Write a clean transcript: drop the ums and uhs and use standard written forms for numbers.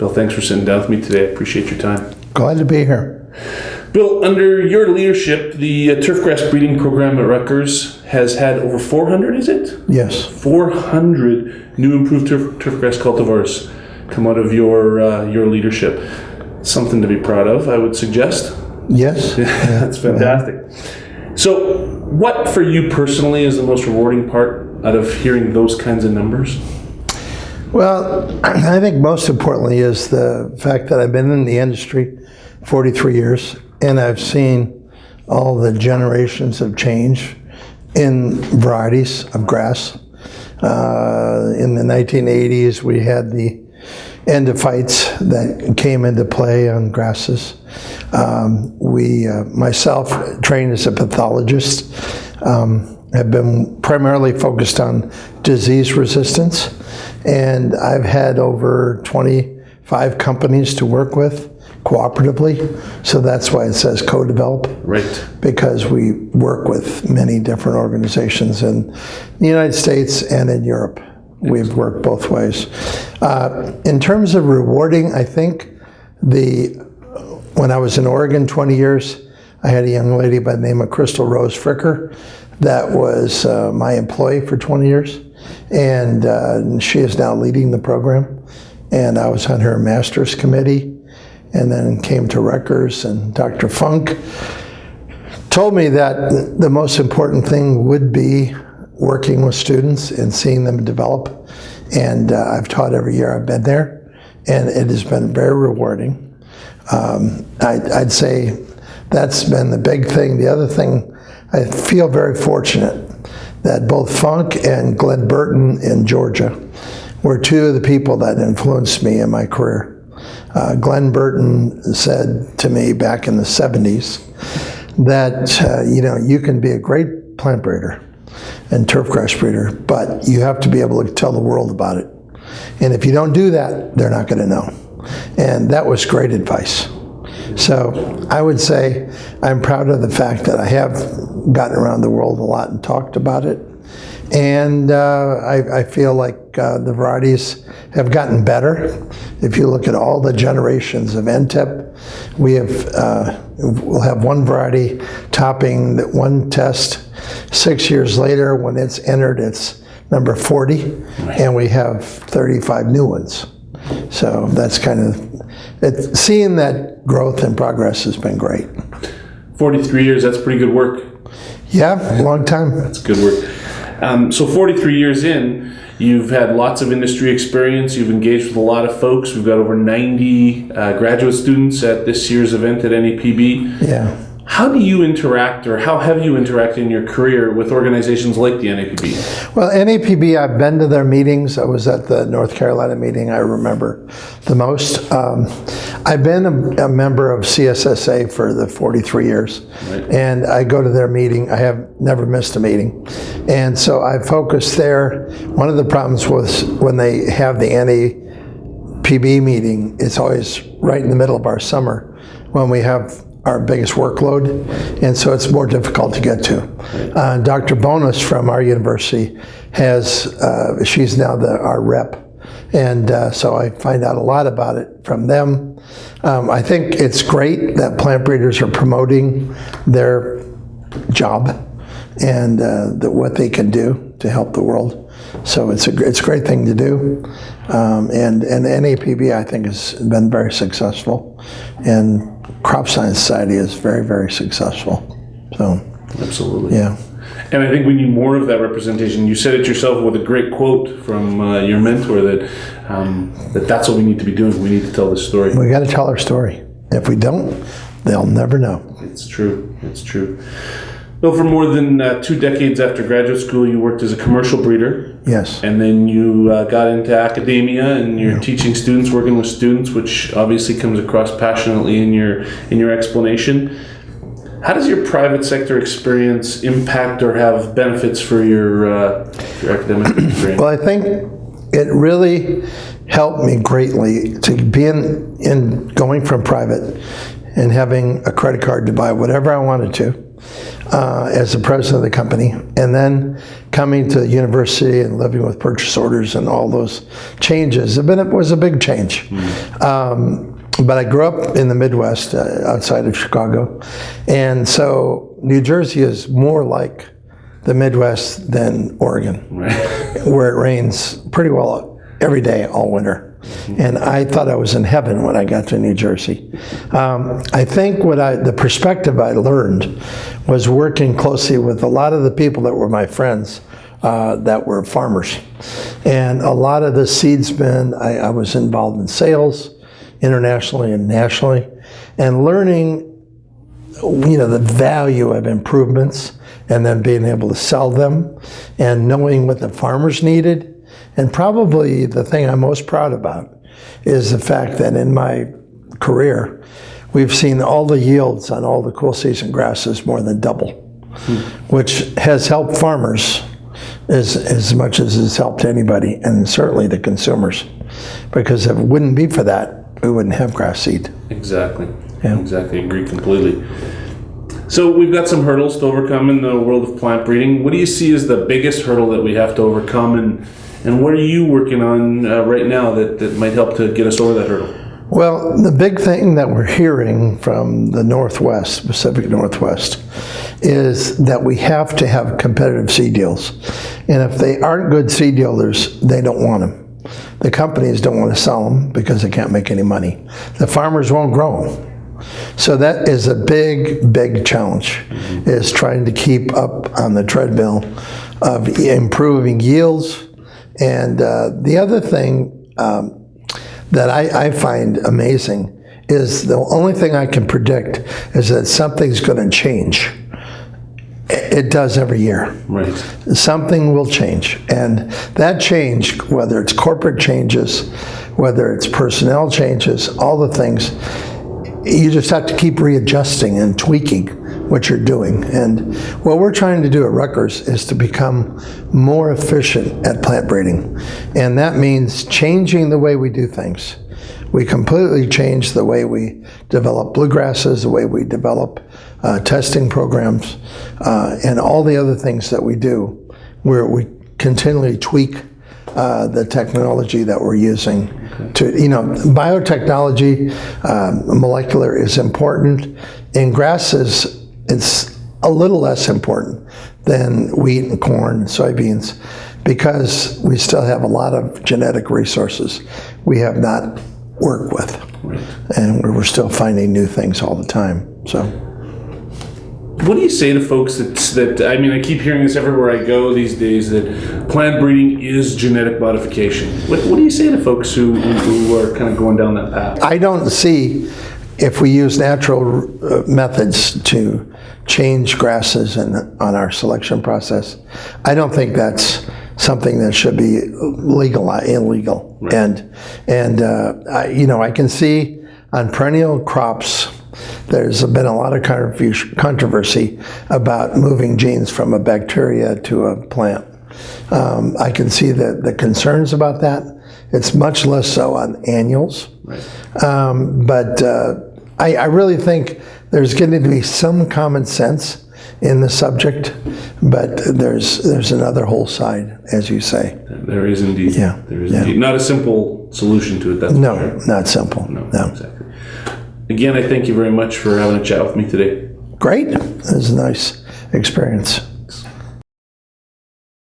Bill, thanks for sitting down with me today. I appreciate your time. Glad to be here. Bill, under your leadership, the turfgrass breeding program at Rutgers has had over 400, is it? Yes. 400 new improved turfgrass cultivars come out of your leadership. Something to be proud of, I would suggest. Yes. That's fantastic. So what, for you personally, is the most rewarding part out of hearing those kinds of numbers? Well, I think most importantly is the fact that I've been in the industry 43 years, and I've seen all the generations of change in varieties of grass. In the 1980s, we had the endophytes that came into play on grasses. Myself, trained as a pathologist, have been primarily focused on disease resistance, and I've had over 25 companies to work with cooperatively, so that's why it says co-develop. Right. Because we work with many different organizations in the United States and in Europe. We've worked both ways. In terms of rewarding, I think when I was in Oregon 20 years, I had a young lady by the name of Crystal Rose Fricker that was my employee for 20 years, and she is now leading the program. And I was on her master's committee, and then came to Rutgers, and Dr. Funk told me that the most important thing would be working with students and seeing them develop. And I've taught every year I've been there, and it has been very rewarding. I'd say that's been the big thing. The other thing, I feel very fortunate that both Funk and Glenn Burton in Georgia were two of the people that influenced me in my career. Glenn Burton said to me back in the 70s that you can be a great plant breeder and turfgrass breeder, but you have to be able to tell the world about it. And if you don't do that, they're not going to know. And that was great advice. So I would say I'm proud of the fact that I have gotten around the world a lot and talked about it. And I feel like the varieties have gotten better. If you look at all the generations of NTEP, we'll have one variety topping that one test 6 years later. When it's entered, it's number 40, right. And we have 35 new ones. So that's seeing that growth and progress has been great. 43 years, that's pretty good work. Yeah, long time. That's good work. So 43 years in, you've had lots of industry experience, you've engaged with a lot of folks. We've got over 90 graduate students at this year's event at NAPB. Yeah. How do you interact, or how have you interacted in your career with organizations like the NAPB? Well, NAPB, I've been to their meetings. I was at the North Carolina meeting I remember the most. I've been a member of CSSA for the 43 years, right. And I go to their meeting. I have never missed a meeting. And so I focused there. One of the problems was when they have the NAPB meeting, it's always right in the middle of our summer when we have our biggest workload, and so it's more difficult to get to. Dr. Bonus from our university she's now our rep, and so I find out a lot about it from them. I think it's great that plant breeders are promoting their job and what they can do to help the world. So it's a great thing to do, and NAPB I think has been very successful, and Crop Science Society is very, very successful. So absolutely, yeah. And I think we need more of that representation. You said it yourself with a great quote from your mentor that's what we need to be doing. We need to tell this story. We got to tell our story. If we don't, they'll never know. It's true. It's true. Well, for more than 2 decades after graduate school, you worked as a commercial breeder. Yes. And then you got into academia, and you're teaching students, working with students, which obviously comes across passionately in your explanation. How does your private sector experience impact or have benefits for your academic experience? Well, I think it really helped me greatly to be in going from private and having a credit card to buy whatever I wanted to. as the president of the company, and then coming to the university and living with purchase orders and all those changes. It was a big change. But I grew up in the Midwest, outside of Chicago, and so New Jersey is more like the Midwest than Oregon, Right. where it rains pretty well every day all winter. And I thought I was in heaven when I got to New Jersey. I think the perspective I learned was working closely with a lot of the people that were my friends that were farmers. And a lot of the seedsmen, I was involved in sales, internationally and nationally, and learning, the value of improvements and then being able to sell them and knowing what the farmers needed. And probably the thing I'm most proud about is the fact that in my career, we've seen all the yields on all the cool season grasses more than double, which has helped farmers as much as it's helped anybody, and certainly the consumers. Because if it wouldn't be for that, we wouldn't have grass seed. Exactly. Yeah. Exactly. Agree completely. So we've got some hurdles to overcome in the world of plant breeding. What do you see as the biggest hurdle that we have to overcome, and what are you working on right now that might help to get us over that hurdle? Well, the big thing that we're hearing from the Northwest, Pacific Northwest, is that we have to have competitive seed deals. And if they aren't good seed dealers, they don't want them. The companies don't want to sell them because they can't make any money. The farmers won't grow them. So that is a big, big challenge, is trying to keep up on the treadmill of improving yields. And the other thing that I find amazing is the only thing I can predict is that something's going to change. It does every year. Right. Something will change. And that change, whether it's corporate changes, whether it's personnel changes, all the things, you just have to keep readjusting and tweaking what you're doing. And what we're trying to do at Rutgers is to become more efficient at plant breeding. And that means changing the way we do things. We completely changed the way we develop bluegrasses, the way we develop testing programs, and all the other things that we do, where we continually tweak the technology that we're using. To biotechnology, molecular is important. In grasses, it's a little less important than wheat and corn and soybeans, because we still have a lot of genetic resources we have not worked with. Right. And we're still finding new things all the time. So, what do you say to folks that I mean, I keep hearing this everywhere I go these days, that plant breeding is genetic modification. What do you say to folks who are kind of going down that path? I don't see, if we use natural methods to change grasses on our selection process, I don't think that's something that should be illegal. Right. And I can see on perennial crops, there's been a lot of controversy about moving genes from a bacteria to a plant. I can see the concerns about that. It's much less so on annuals. Right. But I really think there's going to be some common sense in the subject, but there's another whole side, as you say. There is indeed. Yeah. There is indeed. Not a simple solution to it, that's No, for sure. not simple. No, exactly. Again, I thank you very much for having a chat with me today. Great. It was a nice experience.